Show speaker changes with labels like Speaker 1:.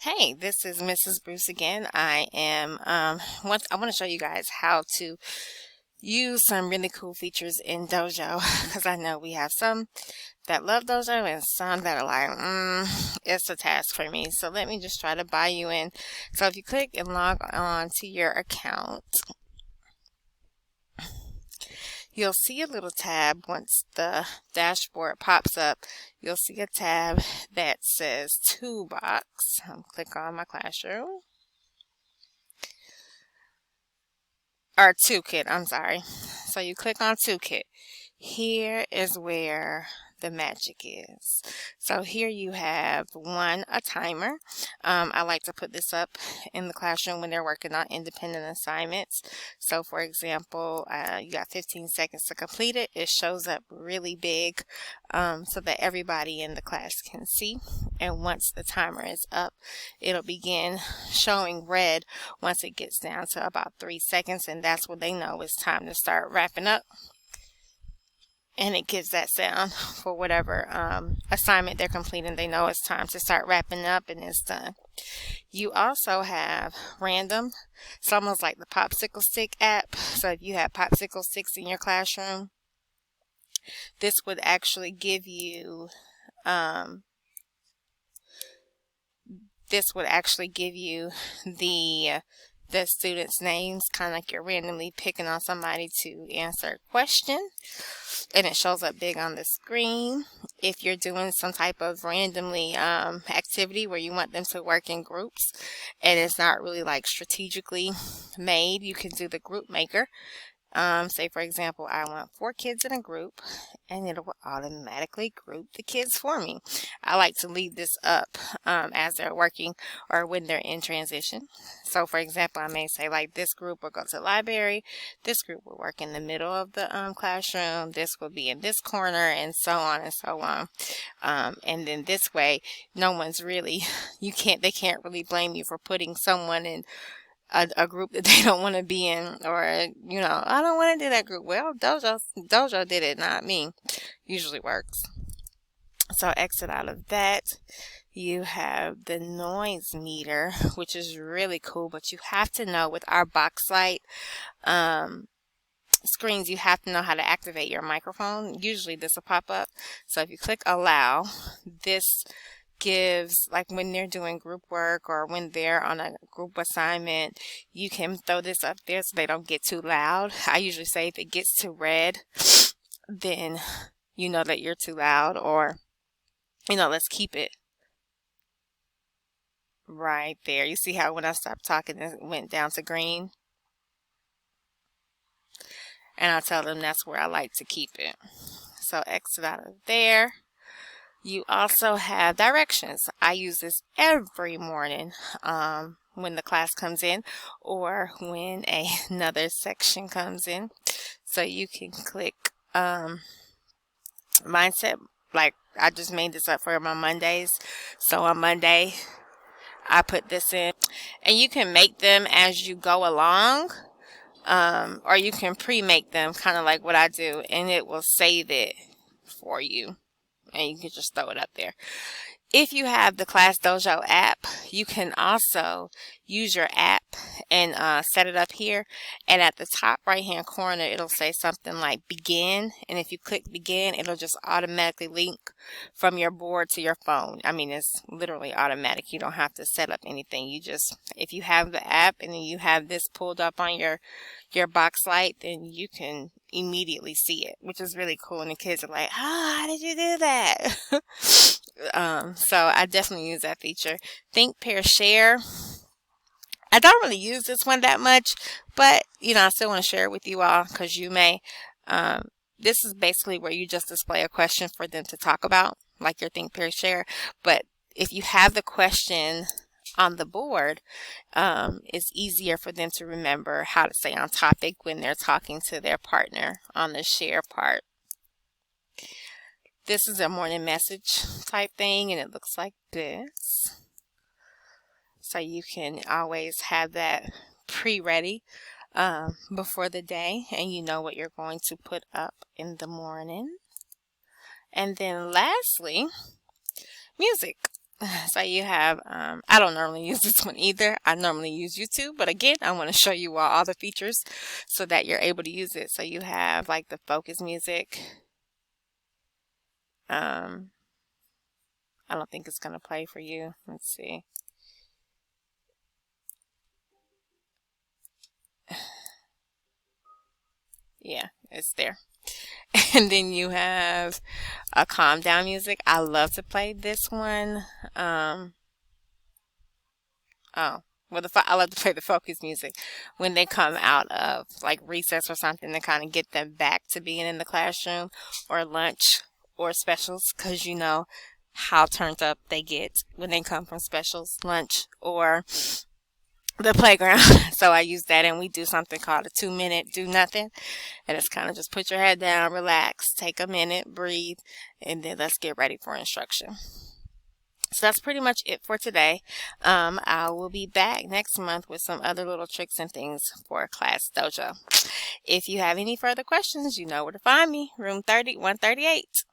Speaker 1: Hey, this is Mrs. Bruce again. I want to show you guys how to use some really cool features in Dojo because I know we have some that love Dojo and some that are like, it's a task for me. So let me just try to buy you in. So if you click and log on to your account, you'll see a little tab once the dashboard pops up. You'll see a tab that says Toolbox. Click on my classroom. Or Toolkit, I'm sorry. So you click on Toolkit. Here is where the magic is. So here you have a timer. I like to put this up in the classroom when they're working on independent assignments. So for example, you got 15 seconds to complete it. It shows up really big so that everybody in the class can see. And once the timer is up, it'll begin showing red once it gets down to about 3 seconds, and that's when they know it's time to start wrapping up. And it gives that sound for whatever assignment they're completing. They know it's time to start wrapping up and it's done. You also have random. It's almost like the popsicle stick app. So if you have popsicle sticks in your classroom, this would actually give you the students' names, kind of like you're randomly picking on somebody to answer a question, and it shows up big on the screen. If you're doing some type of randomly activity where you want them to work in groups and it's not really like strategically made, you can do the group maker. Say for example, I want 4 kids in a group and it will automatically group the kids for me. I like to leave this up as they're working or when they're in transition. So for example, I may say like this group will go to the library, this group will work in the middle of the classroom, this will be in this corner, and so on and so on. And then this way, no one's really, they can't really blame you for putting someone in a group that they don't want to be in, or I don't want to do that group. Well, Dojo did it, not me. Usually works. So exit out of that. You have the noise meter, which is really cool, but you have to know with our box light screens, you have to know how to activate your microphone. Usually this will pop up. So if you click allow, this gives, like when they're doing group work or when they're on a group assignment, you can throw this up there so they don't get too loud. I usually say if it gets to red, then you know that you're too loud, or let's keep it right there. You see how when I stopped talking it went down to green? And I tell them that's where I like to keep it. So exit out of there. You also have directions. I use this every morning when the class comes in or when another section comes in. So you can click mindset. Like I just made this up for my Mondays. So on Monday, I put this in. And you can make them as you go along. Or you can pre-make them, kind of like what I do, and it will save it for you. And you can just throw it up there. If you have the Class Dojo app, you can also use your app and set it up here. And at the top right hand corner, it'll say something like begin. And if you click begin, it'll just automatically link from your board to your phone. I mean, it's literally automatic. You don't have to set up anything. If you have the app and then you have this pulled up on your box light, then you can immediately see it, which is really cool. And the kids are like, how did you do that? So I definitely use that feature. Think, pair, share. I don't really use this one that much, but I still want to share it with you all because you may. This is basically where you just display a question for them to talk about, like your think, pair, share. But if you have the question on the board, it's easier for them to remember how to stay on topic when they're talking to their partner on the share part. This is a morning message type thing, and it looks like this. So you can always have that pre-ready before the day, and you know what you're going to put up in the morning. And then lastly, music. So you have, I don't normally use this one either. I normally use YouTube, but again, I want to show you all the features so that you're able to use it. So you have like the focus music. Um, I don't think it's going to play for you. Let's see. Yeah, it's there. And then you have a calm down music. I love to play this one. Um, oh, well, I love to play the focus music when they come out of like recess or something to kind of get them back to being in the classroom or lunch or specials, because you know how turned up they get when they come from specials, lunch, or the playground. So I use that, and we do something called a 2 minute do nothing. And it's kind of just put your head down, relax, take a minute, breathe, and then let's get ready for instruction. So that's pretty much it for today. I will be back next month with some other little tricks and things for Class Dojo. If you have any further questions, you know where to find me. Room 30, 138.